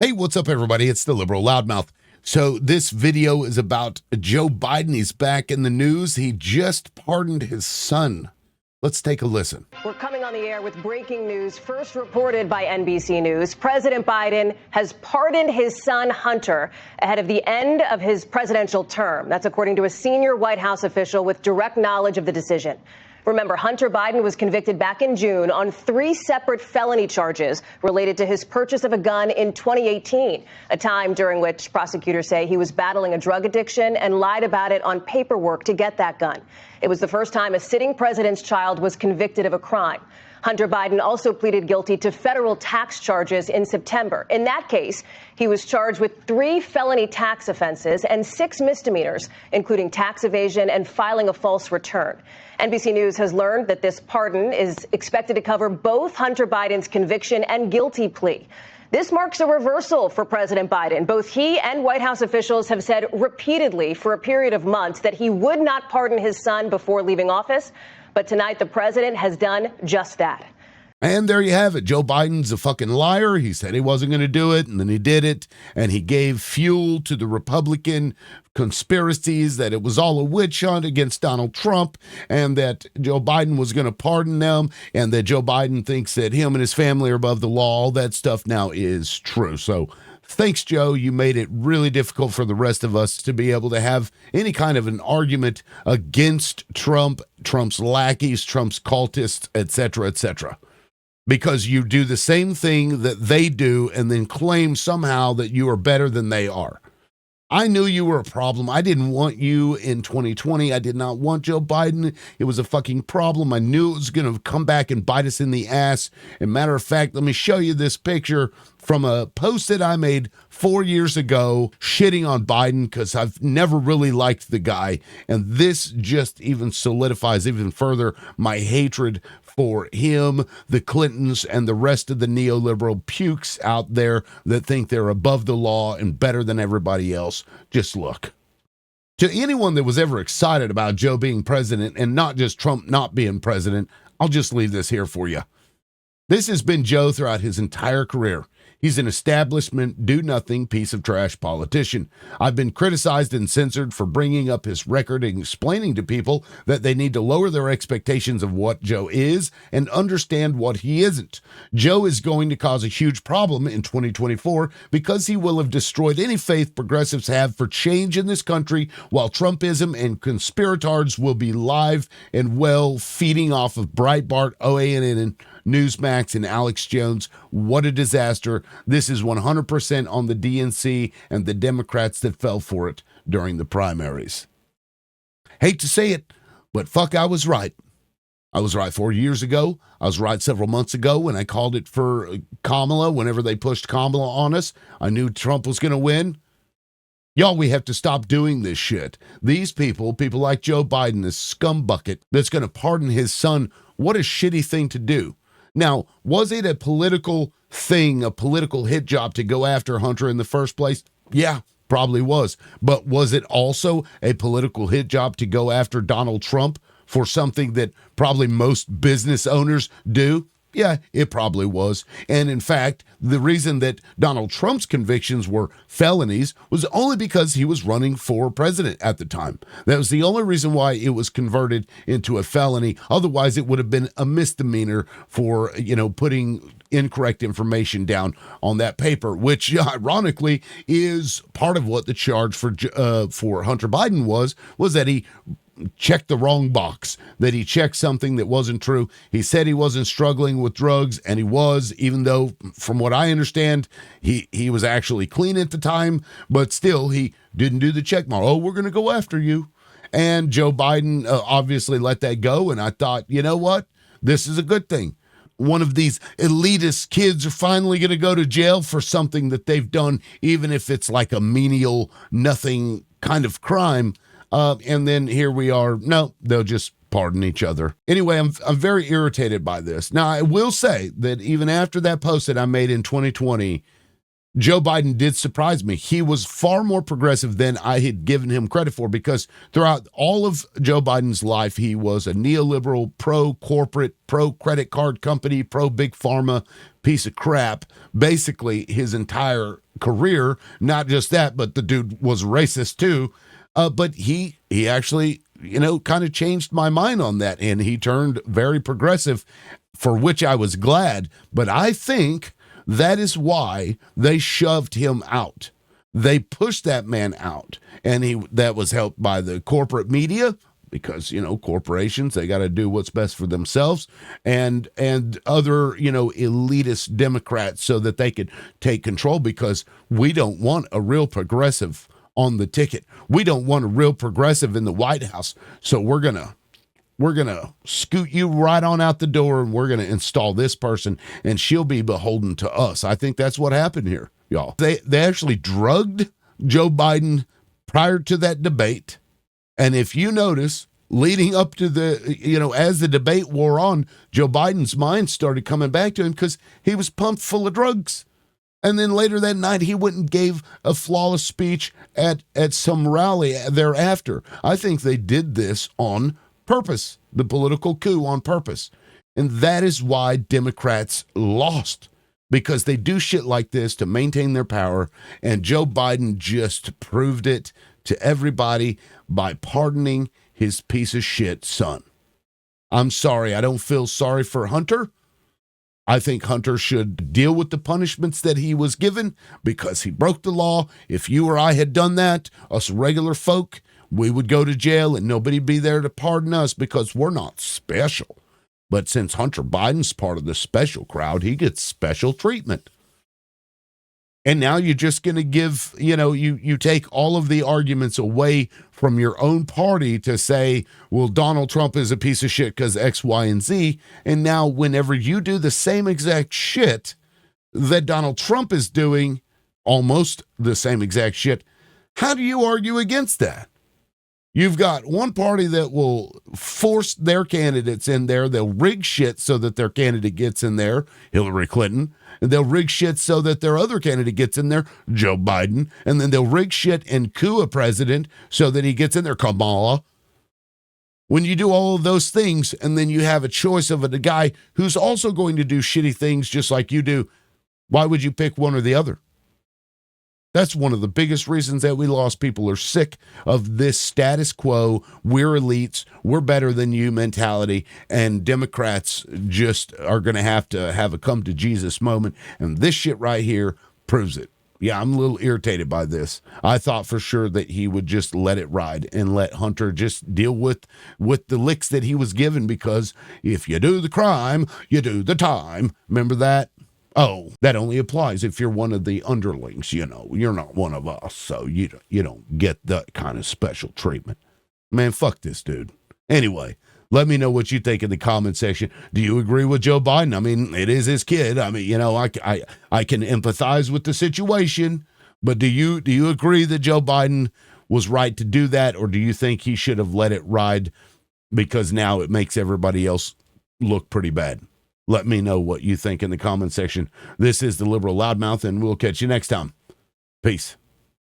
Hey, what's up, everybody? It's the liberal loudmouth. So this video is about Joe Biden. He's back in the news. He just pardoned his son. Let's take a listen. We're coming on the air with breaking news first reported by NBC News. President Biden has pardoned his son, Hunter, ahead of the end of his presidential term. That's according to a senior White House official with direct knowledge of the decision. Remember, Hunter Biden was convicted back in June on 3 separate felony charges related to his purchase of a gun in 2018, a time during which prosecutors say he was battling a drug addiction and lied about it on paperwork to get that gun. It was the first time a sitting president's child was convicted of a crime. Hunter Biden also pleaded guilty to federal tax charges in September. In that case, he was charged with 3 felony tax offenses and 6 misdemeanors, including tax evasion and filing a false return. NBC News has learned that this pardon is expected to cover both Hunter Biden's conviction and guilty plea. This marks a reversal for President Biden. Both he and White House officials have said repeatedly for a period of months that he would not pardon his son before leaving office. But tonight, the president has done just that. And there you have it. Joe Biden's a fucking liar. He said he wasn't going to do it, and then he did it. And he gave fuel to the Republican conspiracies that it was all a witch hunt against Donald Trump, and that Joe Biden was going to pardon them, and that Joe Biden thinks that him and his family are above the law. All that stuff now is true. So thanks, Joe. You made it really difficult for the rest of us to be able to have any kind of an argument against Trump, Trump's lackeys, Trump's cultists, etc., etc. Because you do the same thing that they do and then claim somehow that you are better than they are. I knew you were a problem. I didn't want you in 2020. I did not want Joe Biden. It was a fucking problem. I knew it was going to come back and bite us in the ass. And matter of fact, let me show you this picture from a post that I made 4 years ago shitting on Biden because I've never really liked the guy. And this just even solidifies even further my hatred for him, the Clintons, and the rest of the neoliberal pukes out there that think they're above the law and better than everybody else. Just look. To anyone that was ever excited about Joe being president and not just Trump not being president, I'll just leave this here for you. This has been Joe throughout his entire career. He's an establishment, do-nothing piece of trash politician. I've been criticized and censored for bringing up his record and explaining to people that they need to lower their expectations of what Joe is and understand what he isn't. Joe is going to cause a huge problem in 2024 because he will have destroyed any faith progressives have for change in this country, while Trumpism and conspirators will be live and well feeding off of Breitbart, OANN, Newsmax, and Alex Jones. What a disaster. This is 100% on the DNC and the Democrats that fell for it during the primaries. Hate to say it, but fuck, I was right. I was right 4 years ago. I was right several months ago when I called it for Kamala. Whenever they pushed Kamala on us, I knew Trump was going to win. Y'all, we have to stop doing this shit. These people like Joe Biden, this scumbucket that's going to pardon his son, what a shitty thing to do. Now, was it a political thing, a political hit job to go after Hunter in the first place? Yeah, probably was. But was it also a political hit job to go after Donald Trump for something that probably most business owners do? Yeah, it probably was. And in fact, the reason that Donald Trump's convictions were felonies was only because he was running for president at the time. That was the only reason why it was converted into a felony. Otherwise, it would have been a misdemeanor for, putting incorrect information down on that paper, which ironically is part of what the charge for Hunter Biden was that he checked the wrong box, that he checked something that wasn't true. He said he wasn't struggling with drugs, and he was, even though from what I understand, he was actually clean at the time, but still he didn't do the check mark. Oh, we're going to go after you. And Joe Biden obviously let that go, and I thought, you know what? This is a good thing. One of these elitist kids are finally going to go to jail for something that they've done, even if it's like a menial, nothing kind of crime. And then here we are. No, they'll just pardon each other. Anyway, I'm very irritated by this. Now, I will say that even after that post that I made in 2020, Joe Biden did surprise me. He was far more progressive than I had given him credit for, because throughout all of Joe Biden's life, he was a neoliberal, pro-corporate, pro-credit card company, pro-big pharma piece of crap, basically his entire career. Not just that, but the dude was racist too. But he actually, kind of changed my mind on that, and he turned very progressive, for which I was glad. But I think that is why they shoved him out. They pushed that man out, and that was helped by the corporate media, because corporations, they got to do what's best for themselves, and other elitist Democrats, so that they could take control, because we don't want a real progressive on the ticket. We don't want a real progressive in the White House. So we're gonna scoot you right on out the door, and we're gonna install this person, and she'll be beholden to us. I think that's what happened here, y'all. They actually drugged Joe Biden prior to that debate. And if you notice, leading up to as the debate wore on, Joe Biden's mind started coming back to him, because he was pumped full of drugs. And then later that night, he went and gave a flawless speech at some rally thereafter. I think they did this on purpose, the political coup on purpose. And that is why Democrats lost, because they do shit like this to maintain their power. And Joe Biden just proved it to everybody by pardoning his piece of shit son. I'm sorry. I don't feel sorry for Hunter. I think Hunter should deal with the punishments that he was given, because he broke the law. If you or I had done that, us regular folk, we would go to jail, and nobody'd be there to pardon us, because we're not special. But since Hunter Biden's part of the special crowd, he gets special treatment. And now you're just going to give, you take all of the arguments away from your own party to say, well, Donald Trump is a piece of shit because X, Y, and Z. And now whenever you do the same exact shit that Donald Trump is doing, almost the same exact shit, how do you argue against that? You've got one party that will force their candidates in there. They'll rig shit so that their candidate gets in there, Hillary Clinton. And they'll rig shit so that their other candidate gets in there, Joe Biden. And then they'll rig shit and coup a president so that he gets in there, Kamala. When you do all of those things, and then you have a choice of a guy who's also going to do shitty things just like you do, why would you pick one or the other? That's one of the biggest reasons that we lost. People are sick of this status quo, we're elites, we're better than you mentality, and Democrats just are going to have a come to Jesus moment, and this shit right here proves it. Yeah, I'm a little irritated by this. I thought for sure that he would just let it ride and let Hunter just deal with the licks that he was given, because if you do the crime, you do the time. Remember that? Oh, that only applies if you're one of the underlings, you're not one of us, so you don't get that kind of special treatment. Man, fuck this dude. Anyway, let me know what you think in the comment section. Do you agree with Joe Biden? I mean, it is his kid. I mean, I can empathize with the situation, but do you agree that Joe Biden was right to do that, or do you think he should have let it ride because now it makes everybody else look pretty bad? Let me know what you think in the comment section. This is the Liberal Loudmouth, and we'll catch you next time. Peace.